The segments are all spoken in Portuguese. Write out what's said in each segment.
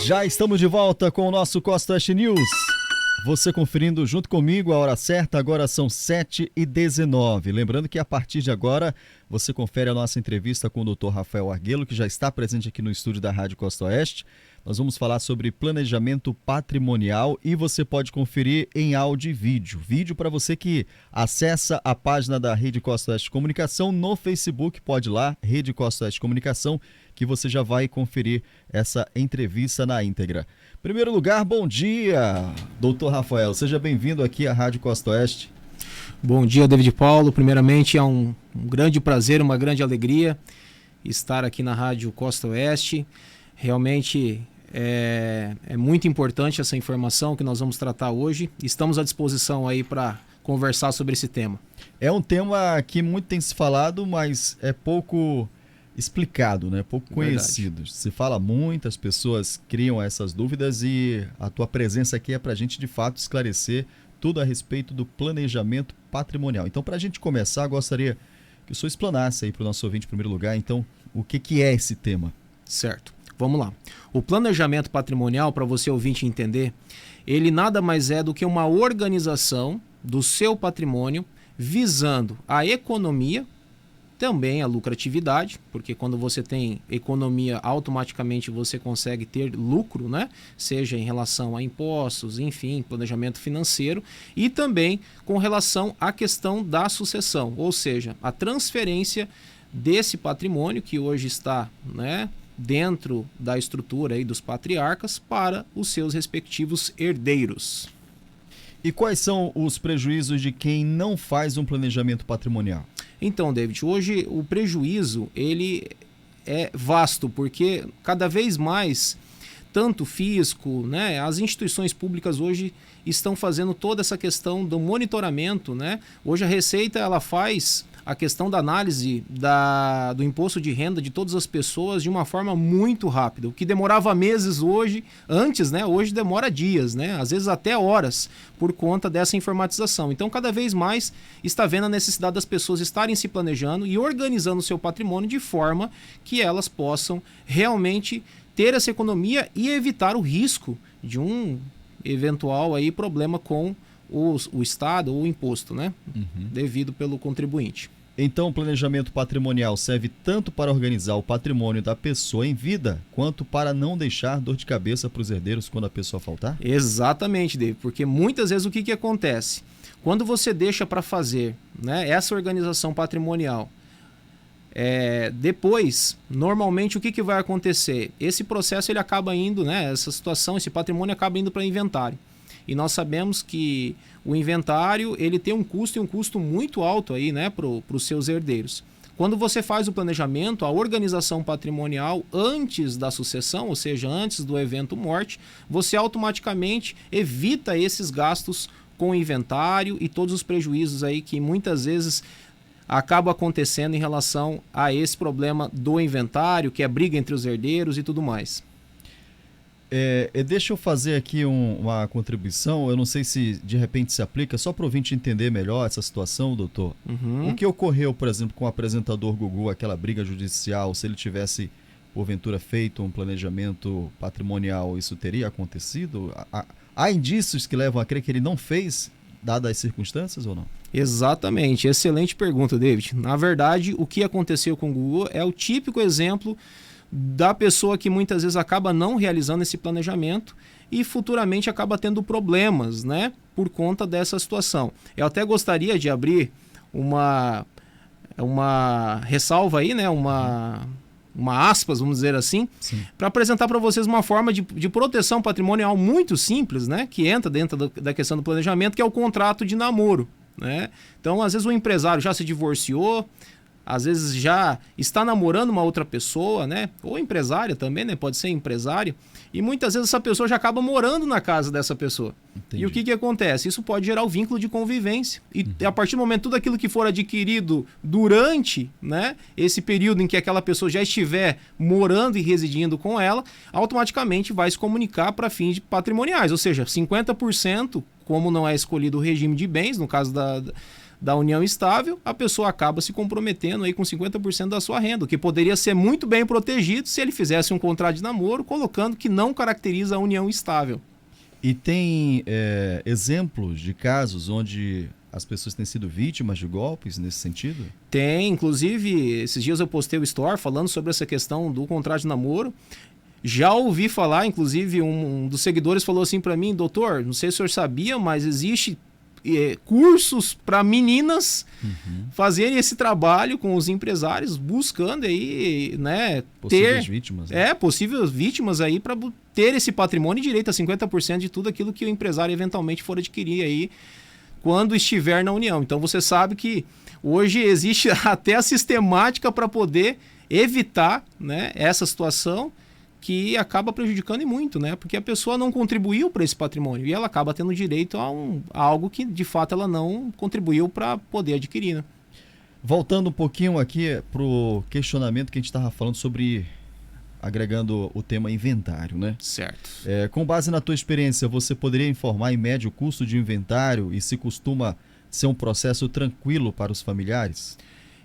Já estamos de volta com o nosso Costa Oeste News. Você conferindo junto comigo a hora certa, agora são 7h19. Lembrando que a partir de agora você confere a nossa entrevista com o Dr. Rafael Arguello, que já está presente aqui no estúdio da Rádio Costa Oeste. Nós vamos falar sobre planejamento patrimonial e você pode conferir em áudio e vídeo. Vídeo para você que acessa a página da Rede Costa Oeste Comunicação no Facebook, pode ir lá, Rede Costa Oeste Comunicação, que você já vai conferir essa entrevista na íntegra. Em primeiro lugar, bom dia, doutor Rafael. Seja bem-vindo aqui à Rádio Costa Oeste. Bom dia, David Paulo. Primeiramente, é um grande prazer, uma grande alegria estar aqui na Rádio Costa Oeste. Realmente é muito importante essa informação que nós vamos tratar hoje. Estamos à disposição aí para conversar sobre esse tema. É um tema que muito tem se falado, mas é pouco explicado, né? Pouco conhecido. Verdade. Se fala muito, as pessoas criam essas dúvidas e a tua presença aqui é para a gente de fato esclarecer tudo a respeito do planejamento patrimonial. Então, para a gente começar, gostaria que o senhor explanasse aí para o nosso ouvinte em primeiro lugar, então, o que é esse tema? Certo. Vamos lá. O planejamento patrimonial, para você ouvinte entender, ele nada mais é do que uma organização do seu patrimônio visando a economia, também a lucratividade, porque quando você tem economia, automaticamente você consegue ter lucro, né? Seja em relação a impostos, enfim, planejamento financeiro, e também com relação à questão da sucessão, ou seja, a transferência desse patrimônio que hoje está, né, dentro da estrutura aí dos patriarcas para os seus respectivos herdeiros. E quais são os prejuízos de quem não faz um planejamento patrimonial? Então, David, hoje o prejuízo ele é vasto, porque cada vez mais, tanto o fisco, né, as instituições públicas hoje estão fazendo toda essa questão do monitoramento, né? Hoje a Receita ela faz a questão da análise do imposto de renda de todas as pessoas de uma forma muito rápida. O que demorava meses antes, né? Hoje demora dias, né? Às vezes até horas, por conta dessa informatização. Então, cada vez mais está vendo a necessidade das pessoas estarem se planejando e organizando o seu patrimônio de forma que elas possam realmente ter essa economia e evitar o risco de um eventual aí problema com o Estado ou o imposto, né? Devido pelo contribuinte. Então, o planejamento patrimonial serve tanto para organizar o patrimônio da pessoa em vida, quanto para não deixar dor de cabeça para os herdeiros quando a pessoa faltar? Exatamente, David, porque muitas vezes o que acontece? Quando você deixa para fazer, né, essa organização patrimonial, depois, normalmente o que vai acontecer? Esse processo ele acaba indo, né, essa situação, esse patrimônio acaba indo para inventário. E nós sabemos que o inventário ele tem um custo e um custo muito alto aí, né, para os seus herdeiros. Quando você faz o planejamento, a organização patrimonial antes da sucessão, ou seja, antes do evento morte, você automaticamente evita esses gastos com o inventário e todos os prejuízos aí que muitas vezes acabam acontecendo em relação a esse problema do inventário, que é briga entre os herdeiros e tudo mais. Deixa eu fazer aqui uma contribuição, eu não sei se de repente se aplica, só para o ouvinte entender melhor essa situação, doutor. O que ocorreu, por exemplo, com o apresentador Gugu, aquela briga judicial, se ele tivesse, porventura, feito um planejamento patrimonial, isso teria acontecido? Há indícios que levam a crer que ele não fez, dadas as circunstâncias ou não? Exatamente, excelente pergunta, David. Na verdade, o que aconteceu com o Gugu é o típico exemplo da pessoa que muitas vezes acaba não realizando esse planejamento e futuramente acaba tendo problemas, né, por conta dessa situação. Eu até gostaria de abrir uma ressalva aí, né, uma aspas, vamos dizer assim, para apresentar para vocês uma forma de proteção patrimonial muito simples, né, que entra dentro da questão do planejamento, que é o contrato de namoro, né? Então, às vezes o empresário já se divorciou, às vezes já está namorando uma outra pessoa, né? Ou empresária também, né? Pode ser empresário. E muitas vezes essa pessoa já acaba morando na casa dessa pessoa. Entendi. E o que acontece? Isso pode gerar o vínculo de convivência. E a partir do momento, tudo aquilo que for adquirido durante, né, esse período em que aquela pessoa já estiver morando e residindo com ela, automaticamente vai se comunicar para fins patrimoniais. Ou seja, 50%, como não é escolhido o regime de bens, no caso da união estável, a pessoa acaba se comprometendo aí com 50% da sua renda, o que poderia ser muito bem protegido se ele fizesse um contrato de namoro colocando que não caracteriza a união estável. E tem exemplos de casos onde as pessoas têm sido vítimas de golpes nesse sentido? Tem, inclusive, esses dias eu postei o story falando sobre essa questão do contrato de namoro. Já ouvi falar, inclusive um dos seguidores falou assim para mim: doutor, não sei se o senhor sabia, mas existe cursos para meninas fazerem esse trabalho com os empresários, buscando aí, né, possíveis vítimas, né? Possíveis vítimas aí para ter esse patrimônio e direito a 50% de tudo aquilo que o empresário eventualmente for adquirir aí quando estiver na união. Então você sabe que hoje existe até a sistemática para poder evitar, né, essa situação que acaba prejudicando e muito, né? Porque a pessoa não contribuiu para esse patrimônio e ela acaba tendo direito a algo que de fato ela não contribuiu para poder adquirir, né? Voltando um pouquinho aqui para o questionamento que a gente estava falando sobre, agregando o tema inventário, né? Certo. Com base na tua experiência, você poderia informar em média o custo de inventário e se costuma ser um processo tranquilo para os familiares?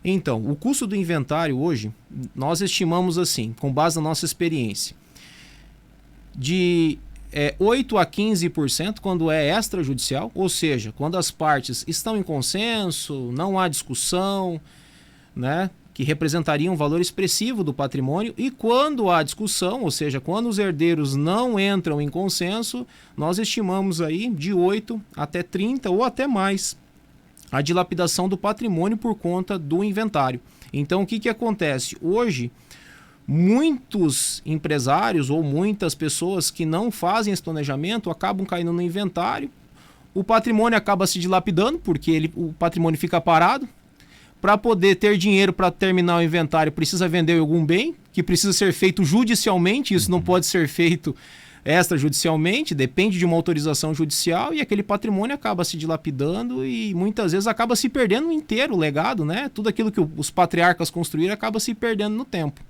Então, o custo do inventário hoje, nós estimamos assim, com base na nossa experiência, de 8 a 15% quando é extrajudicial, ou seja, quando as partes estão em consenso, não há discussão, né, que representaria um valor expressivo do patrimônio, e quando há discussão, ou seja, quando os herdeiros não entram em consenso, nós estimamos aí de 8 até 30 ou até mais a dilapidação do patrimônio por conta do inventário. Então, o que acontece? Hoje, muitos empresários ou muitas pessoas que não fazem esse planejamento acabam caindo no inventário, o patrimônio acaba se dilapidando, porque o patrimônio fica parado. Para poder ter dinheiro para terminar o inventário, precisa vender algum bem, que precisa ser feito judicialmente, isso não pode ser feito extrajudicialmente, depende de uma autorização judicial, e aquele patrimônio acaba se dilapidando e muitas vezes acaba se perdendo inteiro o legado, né? Tudo aquilo que os patriarcas construíram acaba se perdendo no tempo.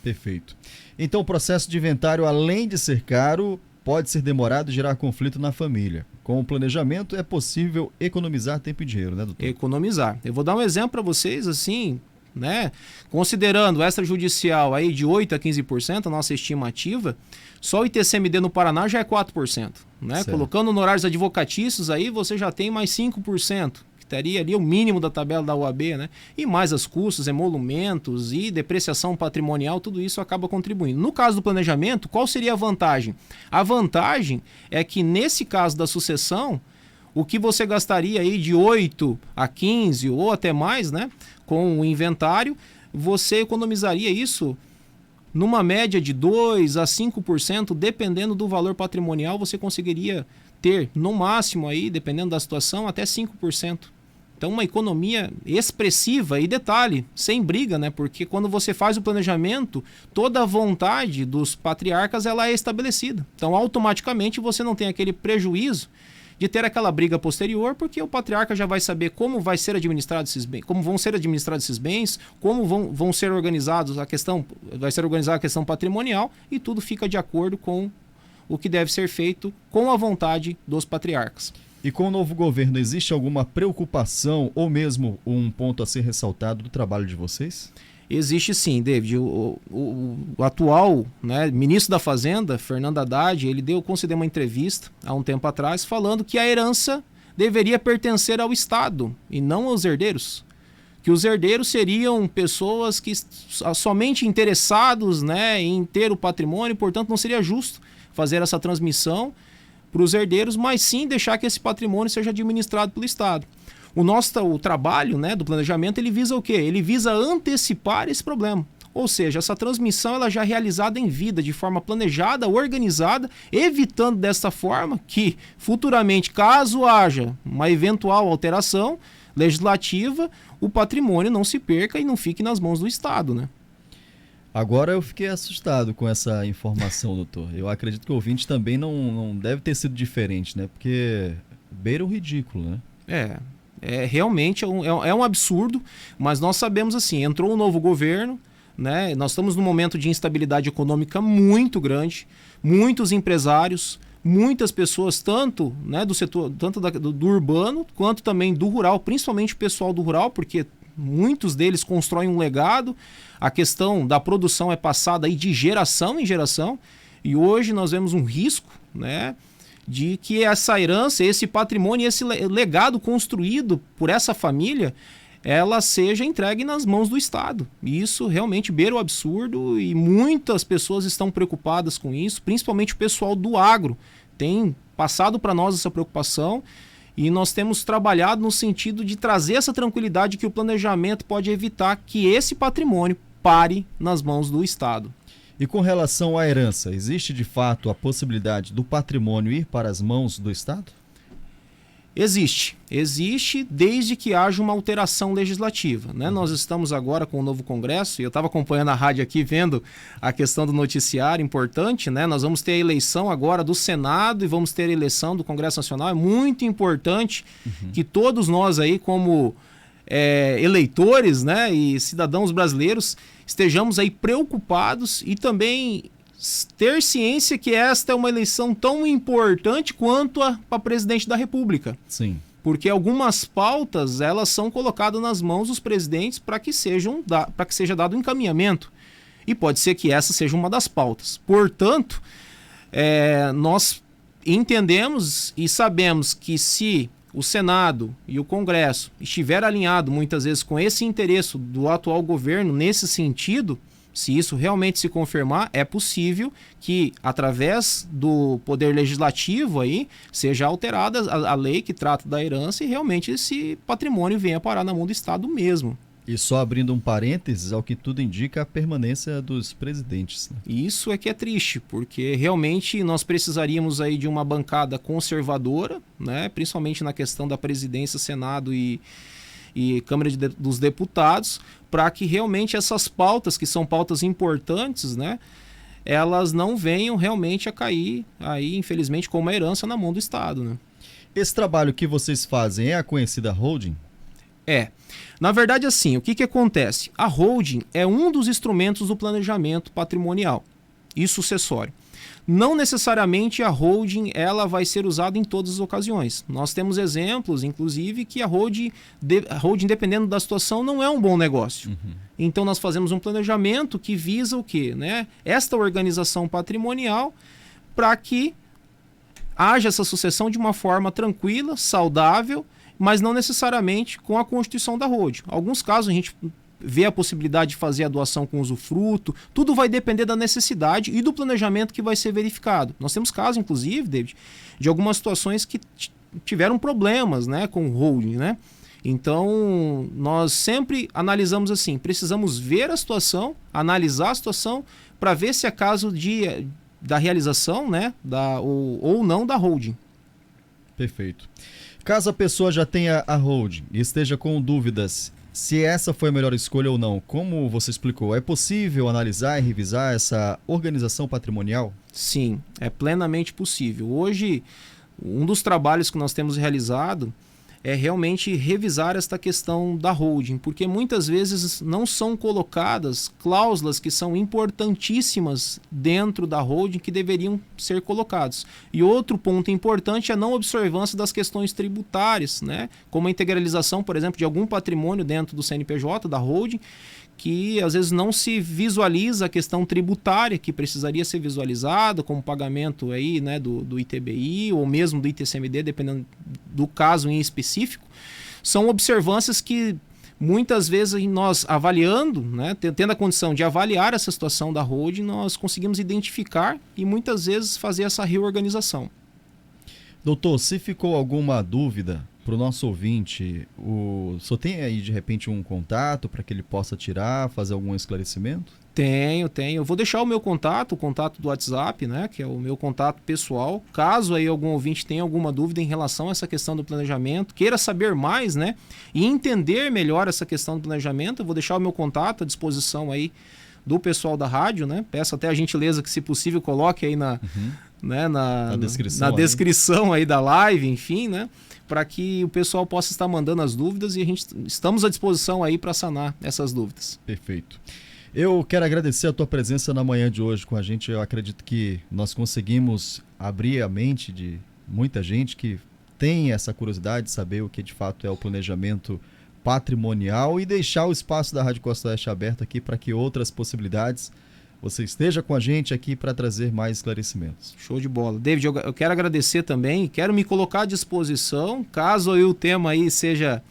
Perfeito. Então o processo de inventário, além de ser caro, pode ser demorado e gerar conflito na família. Com o planejamento é possível economizar tempo e dinheiro, né, doutor? Economizar. Eu vou dar um exemplo para vocês, assim, né? Considerando extrajudicial aí de 8 a 15%, a nossa estimativa, só o ITCMD no Paraná já é 4%. Né? Colocando no horários advocatícios aí, você já tem mais 5%, que estaria ali o mínimo da tabela da UAB, né? E mais os custos, emolumentos e depreciação patrimonial, tudo isso acaba contribuindo. No caso do planejamento, qual seria a vantagem? A vantagem é que nesse caso da sucessão, o que você gastaria aí de 8 a 15 ou até mais, né, com o inventário, você economizaria isso numa média de 2 a 5%, dependendo do valor patrimonial, você conseguiria ter, no máximo, aí, dependendo da situação, até 5%. Então, uma economia expressiva e, detalhe, sem briga, né? Porque quando você faz o planejamento, toda a vontade dos patriarcas ela é estabelecida. Então, automaticamente, você não tem aquele prejuízo de ter aquela briga posterior, porque o patriarca já vai saber como vai ser administrado esses bens, como vão ser administrados esses bens, como vão ser organizados vai ser organizada a questão patrimonial, e tudo fica de acordo com o que deve ser feito com a vontade dos patriarcas. E com o novo governo, existe alguma preocupação ou mesmo um ponto a ser ressaltado do trabalho de vocês? Existe sim, David. O atual, né, ministro da Fazenda, Fernando Haddad, ele concedeu uma entrevista há um tempo atrás falando que a herança deveria pertencer ao Estado e não aos herdeiros. Que os herdeiros seriam pessoas que somente interessados, né, em ter o patrimônio, portanto não seria justo fazer essa transmissão para os herdeiros, mas sim deixar que esse patrimônio seja administrado pelo Estado. O trabalho, né, do planejamento, ele visa o quê? Ele visa antecipar esse problema. Ou seja, essa transmissão ela já é realizada em vida, de forma planejada, organizada, evitando dessa forma que, futuramente, caso haja uma eventual alteração legislativa, o patrimônio não se perca e não fique nas mãos do Estado, né? Agora eu fiquei assustado com essa informação, doutor. Eu acredito que o ouvinte também não deve ter sido diferente, né? Porque beira o ridículo, né? Realmente é um absurdo, mas nós sabemos assim, entrou um novo governo, né? Nós estamos num momento de instabilidade econômica muito grande, muitos empresários, muitas pessoas, tanto, né, do setor, tanto do urbano, quanto também do rural, principalmente o pessoal do rural, porque muitos deles constroem um legado. A questão da produção é passada aí de geração em geração, e hoje nós vemos um risco, né, de que essa herança, esse patrimônio, esse legado construído por essa família, ela seja entregue nas mãos do Estado. E isso realmente beira o absurdo, e muitas pessoas estão preocupadas com isso, principalmente o pessoal do agro tem passado para nós essa preocupação, e nós temos trabalhado no sentido de trazer essa tranquilidade que o planejamento pode evitar que esse patrimônio pare nas mãos do Estado. E com relação à herança, existe de fato a possibilidade do patrimônio ir para as mãos do Estado? Existe desde que haja uma alteração legislativa, né? Nós estamos agora com o novo Congresso, e eu estava acompanhando a rádio aqui, vendo a questão do noticiário importante, né? Nós vamos ter a eleição agora do Senado e vamos ter a eleição do Congresso Nacional. É muito importante que todos nós aí, como eleitores, né, e cidadãos brasileiros, estejamos aí preocupados e também ter ciência que esta é uma eleição tão importante quanto para presidente da República. Sim. Porque algumas pautas, elas são colocadas nas mãos dos presidentes para que seja dado um encaminhamento. E pode ser que essa seja uma das pautas. Portanto, nós entendemos e sabemos que se o Senado e o Congresso estiver alinhado muitas vezes com esse interesse do atual governo nesse sentido, se isso realmente se confirmar, é possível que, através do Poder Legislativo, aí, seja alterada a lei que trata da herança e realmente esse patrimônio venha parar na mão do Estado mesmo. E só abrindo um parênteses, ao que tudo indica, a permanência dos presidentes, né? Isso é que é triste, porque realmente nós precisaríamos aí de uma bancada conservadora, né, principalmente na questão da presidência, Senado e Câmara dos Deputados, para que realmente essas pautas, que são pautas importantes, né, elas não venham realmente a cair, aí, infelizmente, como uma herança na mão do Estado, né? Esse trabalho que vocês fazem é a conhecida holding? Na verdade, assim, o que acontece? A holding é um dos instrumentos do planejamento patrimonial e sucessório. Não necessariamente a holding ela vai ser usada em todas as ocasiões. Nós temos exemplos, inclusive, que a holding, dependendo da situação, não é um bom negócio. Então nós fazemos um planejamento que visa o quê? Né? Esta organização patrimonial para que haja essa sucessão de uma forma tranquila, saudável, mas não necessariamente com a constituição da holding. Em alguns casos a gente vê a possibilidade de fazer a doação com usufruto, tudo vai depender da necessidade e do planejamento que vai ser verificado. Nós temos casos, inclusive, David, de algumas situações que tiveram problemas, né, com o holding, né? Então, nós sempre analisamos assim, precisamos ver a situação, analisar a situação, para ver se é caso da realização, né, ou não da holding. Perfeito. Caso a pessoa já tenha a holding e esteja com dúvidas se essa foi a melhor escolha ou não, como você explicou, é possível analisar e revisar essa organização patrimonial? Sim, é plenamente possível. Hoje, um dos trabalhos que nós temos realizado é realmente revisar esta questão da holding, porque muitas vezes não são colocadas cláusulas que são importantíssimas dentro da holding que deveriam ser colocados. E outro ponto importante é a não observância das questões tributárias, né? Como a integralização, por exemplo, de algum patrimônio dentro do CNPJ, da holding, que às vezes não se visualiza a questão tributária que precisaria ser visualizada, como pagamento aí, né, do ITBI ou mesmo do ITCMD, dependendo do caso em específico. São observâncias que muitas vezes nós avaliando, né, tendo a condição de avaliar essa situação da holding, nós conseguimos identificar e muitas vezes fazer essa reorganização. Doutor, se ficou alguma dúvida para o nosso ouvinte, o senhor tem aí de repente um contato para que ele possa tirar, fazer algum esclarecimento? Tenho. Eu vou deixar o meu contato, o contato do WhatsApp, né, que é o meu contato pessoal. Caso aí algum ouvinte tenha alguma dúvida em relação a essa questão do planejamento, queira saber mais, né, e entender melhor essa questão do planejamento, eu vou deixar o meu contato à disposição aí do pessoal da rádio, né? Peço até a gentileza que, se possível, coloque aí na descrição aí da live, enfim, né? Para que o pessoal possa estar mandando as dúvidas e estamos à disposição aí para sanar essas dúvidas. Perfeito. Eu quero agradecer a tua presença na manhã de hoje com a gente. Eu acredito que nós conseguimos abrir a mente de muita gente que tem essa curiosidade de saber o que de fato é o planejamento patrimonial e deixar o espaço da Rádio Costa Oeste aberto aqui para que outras possibilidades você esteja com a gente aqui para trazer mais esclarecimentos. Show de bola. David, eu quero agradecer também, quero me colocar à disposição, caso aí o tema aí seja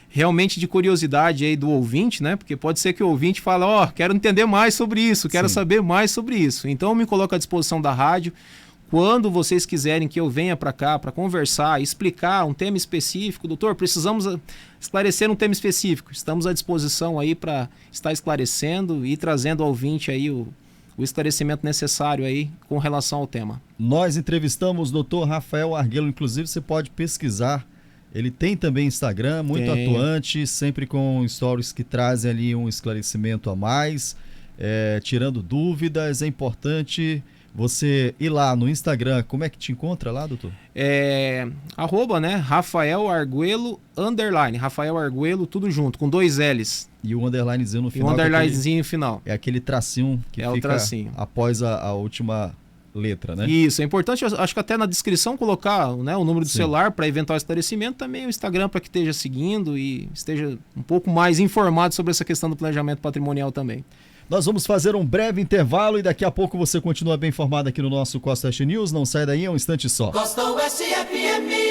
realmente de curiosidade aí do ouvinte, né? Porque pode ser que o ouvinte fale, quero entender mais sobre isso, quero saber mais sobre isso. Então eu me coloco à disposição da rádio. Quando vocês quiserem que eu venha para cá para conversar, explicar um tema específico, doutor, precisamos esclarecer um tema específico. Estamos à disposição aí para estar esclarecendo e trazendo ao ouvinte aí o esclarecimento necessário aí com relação ao tema. Nós entrevistamos o doutor Rafael Arguello, inclusive você pode pesquisar. Ele tem também Instagram, muito atuante, sempre com stories que trazem ali um esclarecimento a mais, tirando dúvidas. É importante você ir lá no Instagram. Como é que te encontra lá, doutor? @ né? Rafael Arguello _ Rafael Arguello, tudo junto, com 2 L's. E o underlinezinho no final. E o underlinezinho no final. É aquele tracinho que fica o tracinho após a última letra, né? Isso, é importante, acho que até na descrição colocar, né, o número do celular para eventual esclarecimento, também o Instagram para que esteja seguindo e esteja um pouco mais informado sobre essa questão do planejamento patrimonial também. Nós vamos fazer um breve intervalo e daqui a pouco você continua bem informado aqui no nosso Costa Oeste News. Não sai daí, é um instante só. Costa Oeste FM.